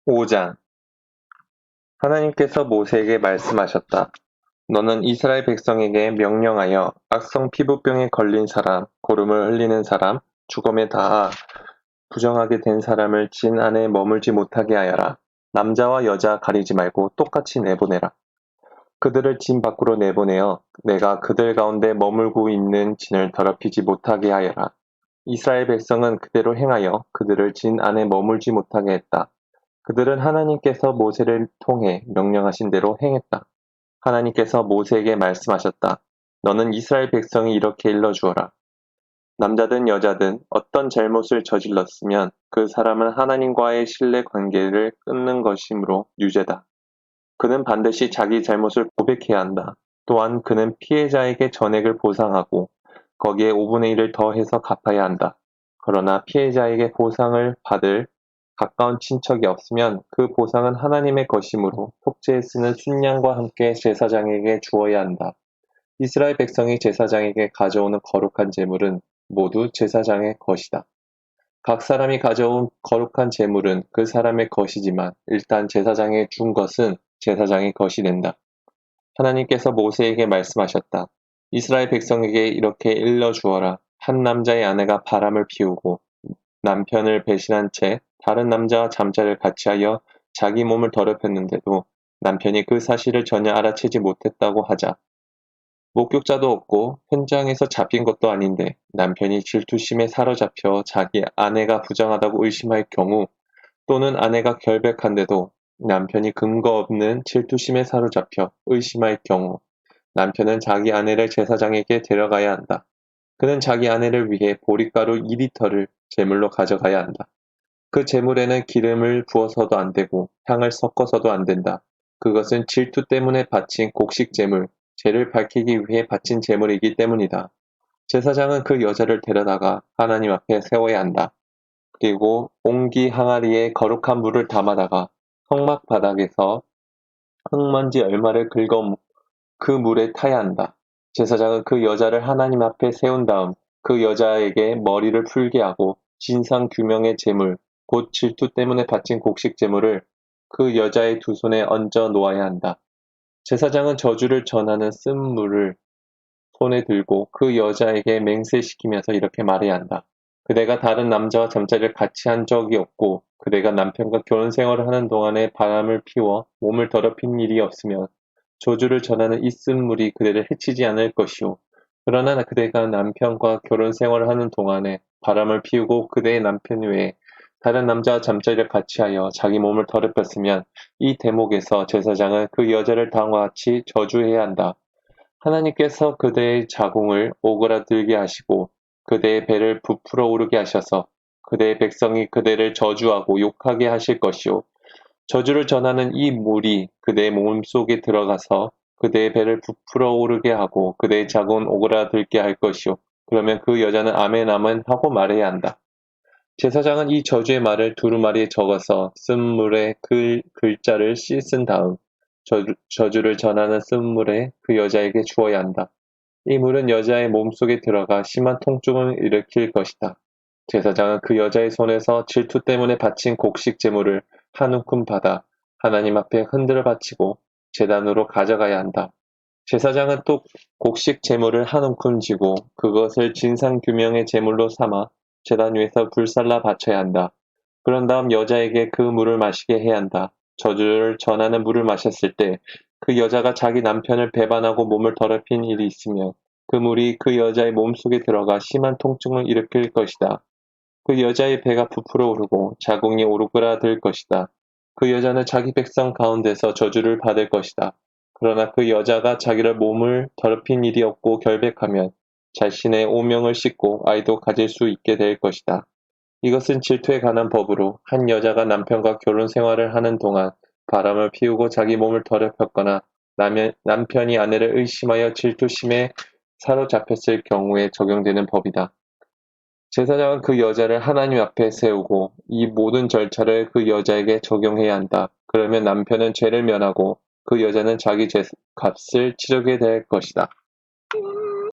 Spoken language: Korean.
5장 하나님께서 모세에게 말씀하셨다. 너는 이스라엘 백성에게 명령하여 악성 피부병에 걸린 사람, 고름을 흘리는 사람, 죽음에 닿아 부정하게 된 사람을 진 안에 머물지 못하게 하여라. 남자와 여자 가리지 말고 똑같이 내보내라. 그들을 진 밖으로 내보내어 내가 그들 가운데 머물고 있는 진을 더럽히지 못하게 하여라. 이스라엘 백성은 그대로 행하여 그들을 진 안에 머물지 못하게 했다. 그들은 하나님께서 모세를 통해 명령하신 대로 행했다. 하나님께서 모세에게 말씀하셨다. 너는 이스라엘 백성이 이렇게 일러주어라. 남자든 여자든 어떤 잘못을 저질렀으면 그 사람은 하나님과의 신뢰 관계를 끊는 것이므로 유죄다. 그는 반드시 자기 잘못을 고백해야 한다. 또한 그는 피해자에게 전액을 보상하고 거기에 5분의 1을 더해서 갚아야 한다. 그러나 피해자에게 보상을 받을 가까운 친척이 없으면 그 보상은 하나님의 것이므로 속죄에 쓰는 순양과 함께 제사장에게 주어야 한다. 이스라엘 백성이 제사장에게 가져오는 거룩한 제물은 모두 제사장의 것이다. 각 사람이 가져온 거룩한 제물은 그 사람의 것이지만 일단 제사장에 준 것은 제사장의 것이 된다. 하나님께서 모세에게 말씀하셨다. 이스라엘 백성에게 이렇게 일러 주어라. 한 남자의 아내가 바람을 피우고 남편을 배신한 채 다른 남자와 잠자리를 같이 하여 자기 몸을 더럽혔는데도 남편이 그 사실을 전혀 알아채지 못했다고 하자. 목격자도 없고 현장에서 잡힌 것도 아닌데 남편이 질투심에 사로잡혀 자기 아내가 부정하다고 의심할 경우 또는 아내가 결백한데도 남편이 근거 없는 질투심에 사로잡혀 의심할 경우 남편은 자기 아내를 제사장에게 데려가야 한다. 그는 자기 아내를 위해 보리가루 2리터를 제물로 가져가야 한다. 그 제물에는 기름을 부어서도 안 되고 향을 섞어서도 안 된다. 그것은 질투 때문에 바친 곡식 제물, 죄를 밝히기 위해 바친 제물이기 때문이다. 제사장은 그 여자를 데려다가 하나님 앞에 세워야 한다. 그리고 옹기 항아리에 거룩한 물을 담아다가 성막 바닥에서 흙먼지 얼마를 긁어 그 물에 타야 한다. 제사장은 그 여자를 하나님 앞에 세운 다음 그 여자에게 머리를 풀게 하고 진상 규명의 제물, 곧 질투 때문에 바친 곡식 제물을 그 여자의 두 손에 얹어 놓아야 한다. 제사장은 저주를 전하는 쓴 물을 손에 들고 그 여자에게 맹세시키면서 이렇게 말해야 한다. 그대가 다른 남자와 잠자리를 같이 한 적이 없고 그대가 남편과 결혼 생활을 하는 동안에 바람을 피워 몸을 더럽힌 일이 없으면 저주를 전하는 이 쓴 물이 그대를 해치지 않을 것이오. 그러나 그대가 남편과 결혼 생활을 하는 동안에 바람을 피우고 그대의 남편 외에 다른 남자와 잠자리를 같이 하여 자기 몸을 더럽혔으면 이 대목에서 제사장은 그 여자를 다음과 같이 저주해야 한다. 하나님께서 그대의 자궁을 오그라들게 하시고 그대의 배를 부풀어 오르게 하셔서 그대의 백성이 그대를 저주하고 욕하게 하실 것이요. 저주를 전하는 이 물이 그대의 몸속에 들어가서 그대의 배를 부풀어 오르게 하고 그대의 자궁은 오그라들게 할 것이요. 그러면 그 여자는 아멘 아멘 하고 말해야 한다. 제사장은 이 저주의 말을 두루마리에 적어서 쓴물에 그 글자를 씻은 다음 저주를 전하는 쓴물에 그 여자에게 주어야 한다. 이 물은 여자의 몸속에 들어가 심한 통증을 일으킬 것이다. 제사장은 그 여자의 손에서 질투 때문에 바친 곡식 제물을 한 움큼 받아 하나님 앞에 흔들어 바치고 제단으로 가져가야 한다. 제사장은 또 곡식 제물을 한 움큼 쥐고 그것을 진상규명의 제물로 삼아 제단 위에서 불살라 바쳐야 한다. 그런 다음 여자에게 그 물을 마시게 해야 한다. 저주를 전하는 물을 마셨을 때 그 여자가 자기 남편을 배반하고 몸을 더럽힌 일이 있으면 그 물이 그 여자의 몸속에 들어가 심한 통증을 일으킬 것이다. 그 여자의 배가 부풀어 오르고 자궁이 오르그라들 것이다. 그 여자는 자기 백성 가운데서 저주를 받을 것이다. 그러나 그 여자가 자기를 몸을 더럽힌 일이 없고 결백하면 자신의 오명을 씻고 아이도 가질 수 있게 될 것이다. 이것은 질투에 관한 법으로 한 여자가 남편과 결혼 생활을 하는 동안 바람을 피우고 자기 몸을 더럽혔거나 남편이 아내를 의심하여 질투심에 사로잡혔을 경우에 적용되는 법이다. 제사장은 그 여자를 하나님 앞에 세우고 이 모든 절차를 그 여자에게 적용해야 한다. 그러면 남편은 죄를 면하고 그 여자는 자기 죄값을 치르게 될 것이다.